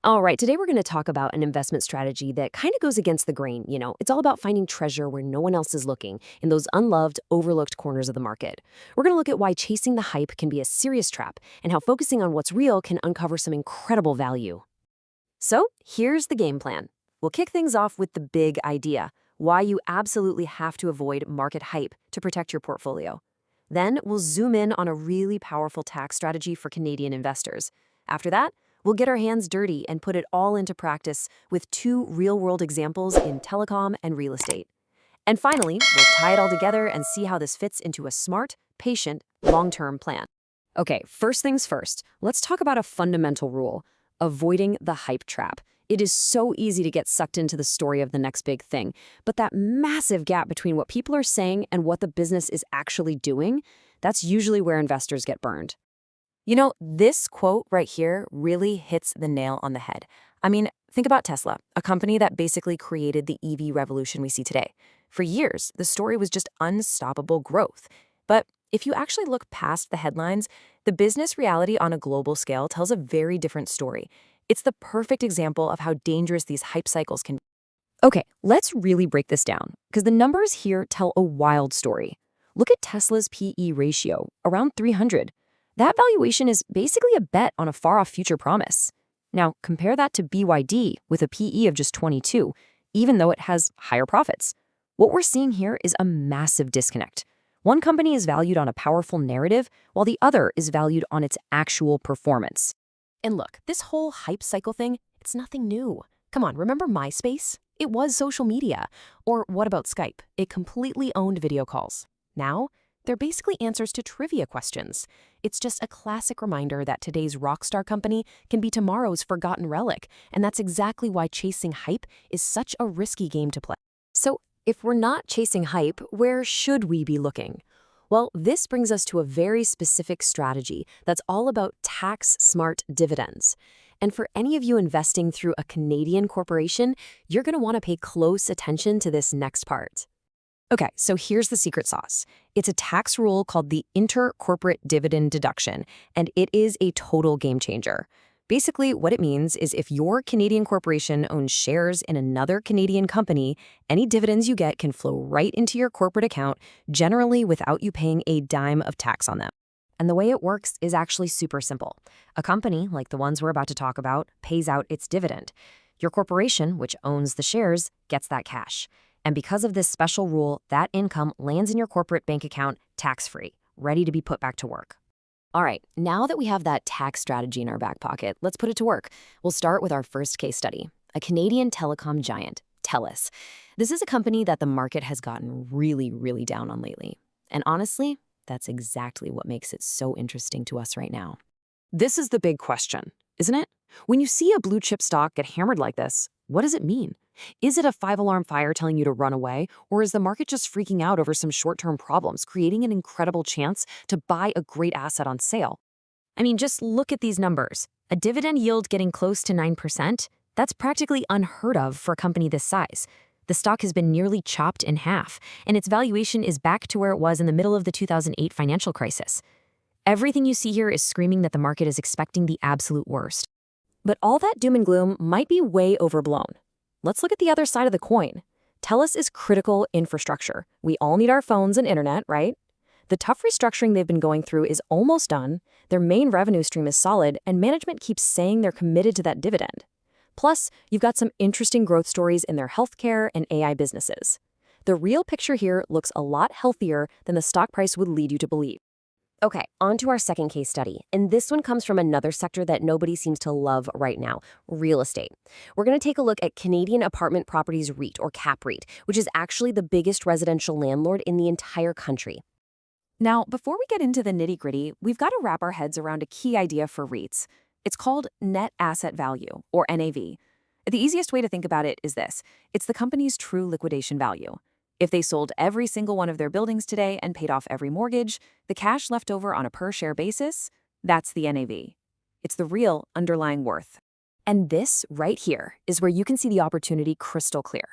All right, today we're going to talk about an investment strategy that kind of goes against the grain. It's all about finding treasure where no one else is looking, in those unloved, overlooked corners of the market. We're going to look at why chasing the hype can be a serious trap and how focusing on what's real can uncover some incredible value. So, here's the game plan. We'll kick things off with the big idea, why you absolutely have to avoid market hype to protect your portfolio. Then, we'll zoom in on a really powerful tax strategy for Canadian investors. After that, we'll get our hands dirty and put it all into practice with two real-world examples in telecom and real estate. And finally, we'll tie it all together and see how this fits into a smart, patient, long-term plan. Okay, first things first, let's talk about a fundamental rule: avoiding the hype trap. It is so easy to get sucked into the story of the next big thing, but that massive gap between what people are saying and what the business is actually doing, that's usually where investors get burned. This quote right here really hits the nail on the head. I mean, think about Tesla, a company that basically created the EV revolution we see today. For years, the story was just unstoppable growth. But if you actually look past the headlines, the business reality on a global scale tells a very different story. It's the perfect example of how dangerous these hype cycles can be. Okay, let's really break this down, because the numbers here tell a wild story. Look at Tesla's PE ratio, around 300. That valuation is basically a bet on a far-off future promise. Now, compare that to BYD with a PE of just 22, even though it has higher profits. What we're seeing here is a massive disconnect. One company is valued on a powerful narrative, while the other is valued on its actual performance. And look, this whole hype cycle thing, it's nothing new. Come on, remember MySpace? It was social media. Or what about Skype? It completely owned video calls. Now, they're basically answers to trivia questions. It's just a classic reminder that today's rockstar company can be tomorrow's forgotten relic, and that's exactly why chasing hype is such a risky game to play. So, if we're not chasing hype, where should we be looking? Well, this brings us to a very specific strategy that's all about tax-smart dividends. And for any of you investing through a Canadian corporation, you're going to want to pay close attention to this next part. Okay, so here's the secret sauce. It's a tax rule called the inter-corporate dividend deduction, and it is a total game changer. Basically, what it means is if your Canadian corporation owns shares in another Canadian company, any dividends you get can flow right into your corporate account, generally without you paying a dime of tax on them. And the way it works is actually super simple. A company, like the ones we're about to talk about, pays out its dividend. Your corporation, which owns the shares, gets that cash. And because of this special rule, that income lands in your corporate bank account tax-free, ready to be put back to work. All right, now that we have that tax strategy in our back pocket, let's put it to work. We'll start with our first case study, a Canadian telecom giant, Telus. This is a company that the market has gotten really down on lately. And honestly, that's exactly what makes it so interesting to us right now. This is the big question, isn't it? When you see a blue chip stock get hammered like this, what does it mean? Is it a five-alarm fire telling you to run away, or is the market just freaking out over some short-term problems, creating an incredible chance to buy a great asset on sale? I mean, just look at these numbers. A dividend yield getting close to 9%, that's practically unheard of for a company this size. The stock has been nearly chopped in half, and its valuation is back to where it was in the middle of the 2008 financial crisis. Everything you see here is screaming that the market is expecting the absolute worst. But all that doom and gloom might be way overblown. Let's look at the other side of the coin. Telus is critical infrastructure. We all need our phones and internet, right? The tough restructuring they've been going through is almost done, their main revenue stream is solid, and management keeps saying they're committed to that dividend. Plus, you've got some interesting growth stories in their healthcare and AI businesses. The real picture here looks a lot healthier than the stock price would lead you to believe. Okay, on to our second case study, and this one comes from another sector that nobody seems to love right now, real estate. We're going to take a look at Canadian Apartment Properties REIT, or CAPREIT, which is actually the biggest residential landlord in the entire country. Now, before we get into the nitty-gritty, we've got to wrap our heads around a key idea for REITs. It's called net asset value, or NAV. The easiest way to think about it is this: it's the company's true liquidation value. If they sold every single one of their buildings today and paid off every mortgage, the cash left over on a per-share basis, that's the NAV. It's the real underlying worth. And this right here is where you can see the opportunity crystal clear.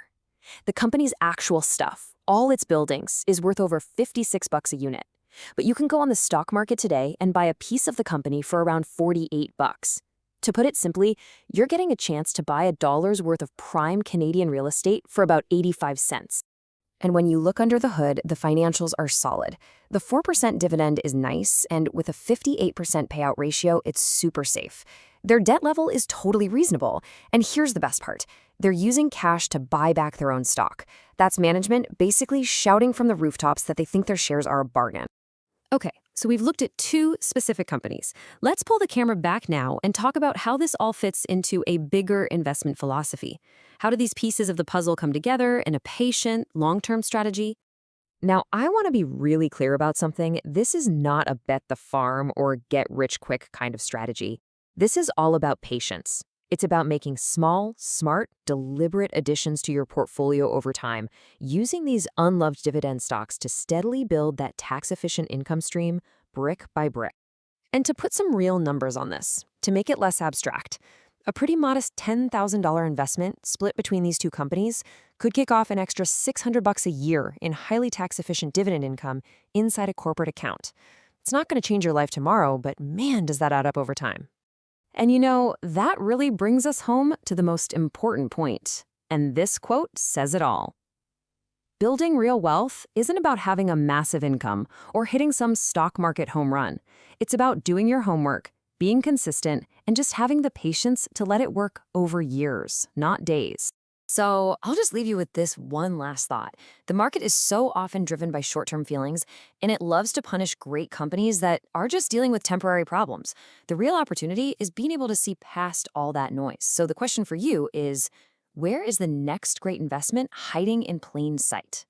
The company's actual stuff, all its buildings, is worth over $56 a unit. But you can go on the stock market today and buy a piece of the company for around $48. To put it simply, you're getting a chance to buy $1 worth of prime Canadian real estate for about 85 cents. And when you look under the hood, the financials are solid. The 4% dividend is nice, and with a 58% payout ratio, it's super safe. Their debt level is totally reasonable. And here's the best part. They're using cash to buy back their own stock. That's management basically shouting from the rooftops that they think their shares are a bargain. Okay, so we've looked at two specific companies. Let's pull the camera back now and talk about how this all fits into a bigger investment philosophy. How do these pieces of the puzzle come together in a patient, long-term strategy? Now, I want to be really clear about something. This is not a bet the farm or get-rich-quick kind of strategy. This is all about patience. It's about making small, smart, deliberate additions to your portfolio over time, using these unloved dividend stocks to steadily build that tax-efficient income stream brick by brick. And to put some real numbers on this, to make it less abstract, a pretty modest $10,000 investment split between these two companies could kick off an extra $600 a year in highly tax-efficient dividend income inside a corporate account. It's not going to change your life tomorrow, but man, does that add up over time. And you know, that really brings us home to the most important point. And this quote says it all. Building real wealth isn't about having a massive income or hitting some stock market home run. It's about doing your homework, being consistent, and just having the patience to let it work over years, not days. So I'll just leave you with this one last thought. The market is so often driven by short-term feelings, and it loves to punish great companies that are just dealing with temporary problems. The real opportunity is being able to see past all that noise. So the question for you is, where is the next great investment hiding in plain sight?